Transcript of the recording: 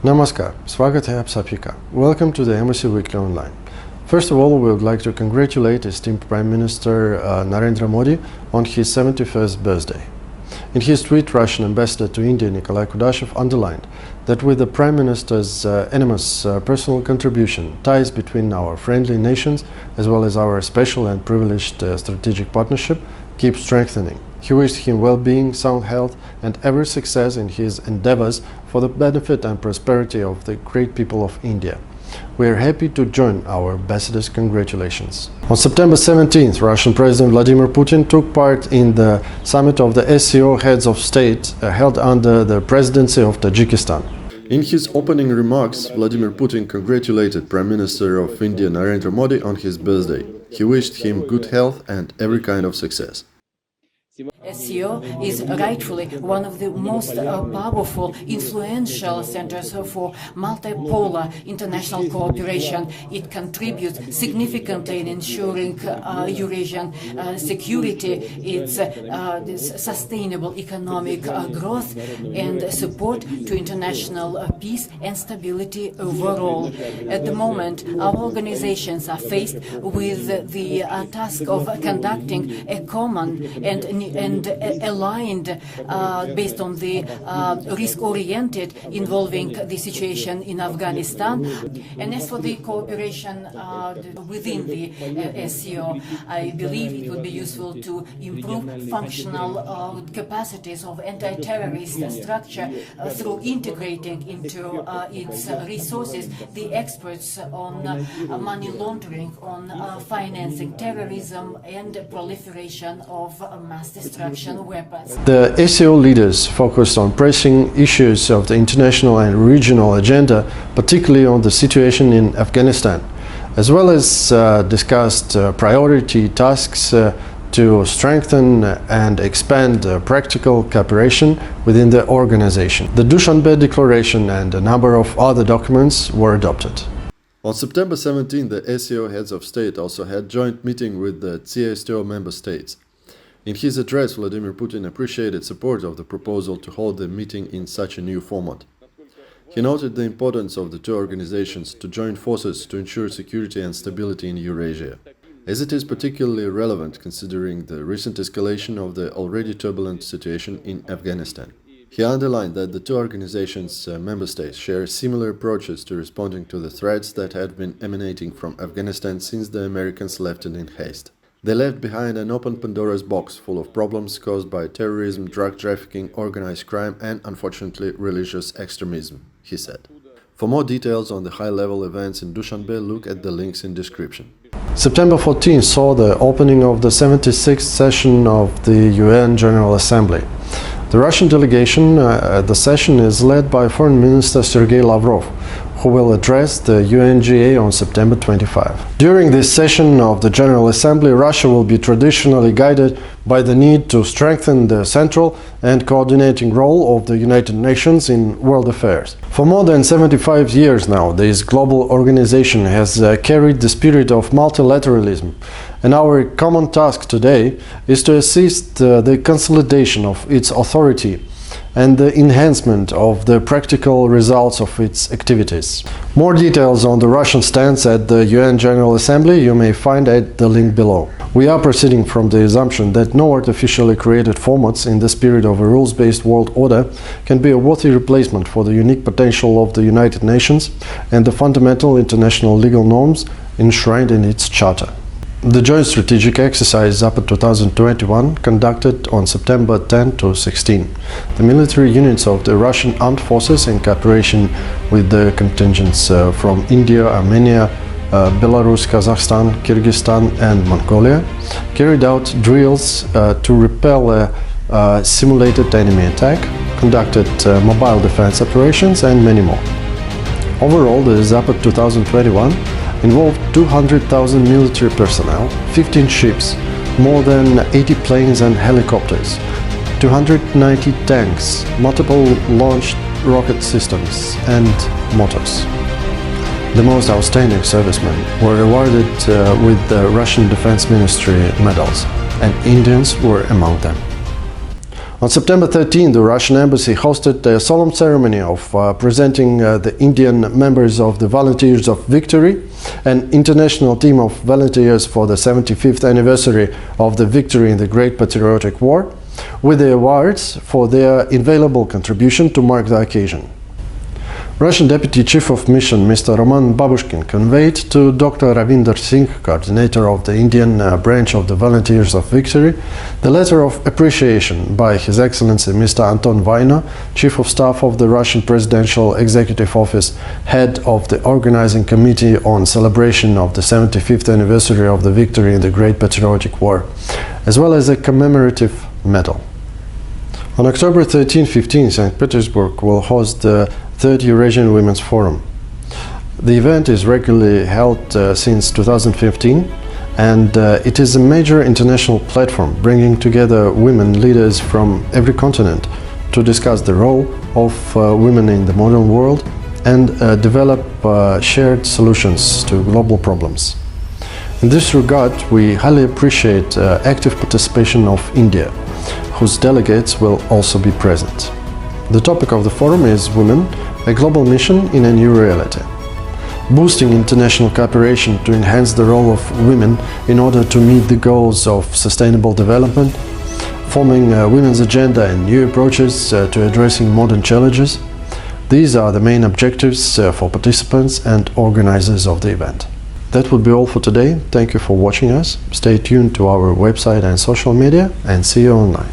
Namaskar, Swagat hai aap sabhi ka. Welcome to the Embassy Weekly Online. First of all, we would like to congratulate esteemed Prime Minister Narendra Modi on his 71st birthday. In his tweet, Russian Ambassador to India Nikolai Kudashev underlined that with the Prime Minister's enormous personal contribution, ties between our friendly nations as well as our special and privileged strategic partnership keep strengthening. He wished him well-being, sound health and every success in his endeavors for the benefit and prosperity of the great people of India. We are happy to join our ambassador's congratulations. On September 17th, Russian President Vladimir Putin took part in the summit of the SCO heads of state held under the presidency of Tajikistan. In his opening remarks, Vladimir Putin congratulated Prime Minister of India Narendra Modi on his birthday. He wished him good health and every kind of success. SCO is rightfully one of the most powerful, influential centers for multipolar international cooperation. It contributes significantly in ensuring Eurasian security, its sustainable economic growth and support to international peace and stability overall. At the moment, our organizations are faced with the task of conducting a common and aligned based on the risk-oriented involving the situation in Afghanistan. And as for the cooperation within the SCO, I believe it would be useful to improve functional capacities of anti-terrorist structure through integrating into its resources the experts on money laundering, on financing terrorism and proliferation of mass destruction weapons. The SCO leaders focused on pressing issues of the international and regional agenda, particularly on the situation in Afghanistan, as well as discussed priority tasks to strengthen and expand practical cooperation within the organization. The Dushanbe Declaration and a number of other documents were adopted. On September 17, the SCO heads of state also had joint meeting with the CSTO member states. In his address, Vladimir Putin appreciated support of the proposal to hold the meeting in such a new format. He noted the importance of the two organizations to join forces to ensure security and stability in Eurasia, as it is particularly relevant considering the recent escalation of the already turbulent situation in Afghanistan. He underlined that the two organizations' member states share similar approaches to responding to the threats that had been emanating from Afghanistan since the Americans left it in haste. They left behind an open Pandora's box full of problems caused by terrorism, drug trafficking, organized crime and, unfortunately, religious extremism, he said. For more details on the high-level events in Dushanbe, look at the links in description. September 14 saw the opening of the 76th session of the UN General Assembly. The Russian delegation at the session is led by Foreign Minister Sergei Lavrov, who will address the UNGA on September 25. During this session of the General Assembly, Russia will be traditionally guided by the need to strengthen the central and coordinating role of the United Nations in world affairs. For more than 75 years now, this global organization has carried the spirit of multilateralism, and our common task today is to assist the consolidation of its authority and the enhancement of the practical results of its activities. More details on the Russian stance at the UN General Assembly you may find at the link below. We are proceeding from the assumption that no artificially created formats in the spirit of a rules-based world order can be a worthy replacement for the unique potential of the United Nations and the fundamental international legal norms enshrined in its charter. The joint strategic exercise Zapad 2021 conducted on September 10 to 16. The military units of the Russian armed forces in cooperation with the contingents from India, Armenia, Belarus, Kazakhstan, Kyrgyzstan and Mongolia carried out drills to repel a simulated enemy attack, conducted mobile defense operations and many more. Overall, the Zapad 2021 involved 200,000 military personnel, 15 ships, more than 80 planes and helicopters, 290 tanks, multiple launched rocket systems and motors. The most outstanding servicemen were awarded with the Russian Defense Ministry medals, and Indians were among them. On September 13, the Russian embassy hosted a solemn ceremony of presenting the Indian members of the Volunteers of Victory, an international team of volunteers for the 75th anniversary of the victory in the Great Patriotic War, with the awards for their invaluable contribution to mark the occasion. Russian Deputy Chief of Mission Mr. Roman Babushkin conveyed to Dr. Ravinder Singh, coordinator of the Indian branch of the Volunteers of Victory, the letter of appreciation by His Excellency Mr. Anton Vaino, Chief of Staff of the Russian Presidential Executive Office, head of the Organizing Committee on celebration of the 75th anniversary of the victory in the Great Patriotic War, as well as a commemorative medal. On October 13-15, St. Petersburg will host the 3rd Eurasian Women's Forum. The event is regularly held since 2015, and it is a major international platform bringing together women leaders from every continent to discuss the role of women in the modern world and develop shared solutions to global problems. In this regard, we highly appreciate active participation of India, whose delegates will also be present. The topic of the forum is Women, a global mission in a new reality. Boosting international cooperation to enhance the role of women in order to meet the goals of sustainable development, forming a women's agenda and new approaches to addressing modern challenges. These are the main objectives for participants and organizers of the event. That would be all for today. Thank you for watching us. Stay tuned to our website and social media, and see you online.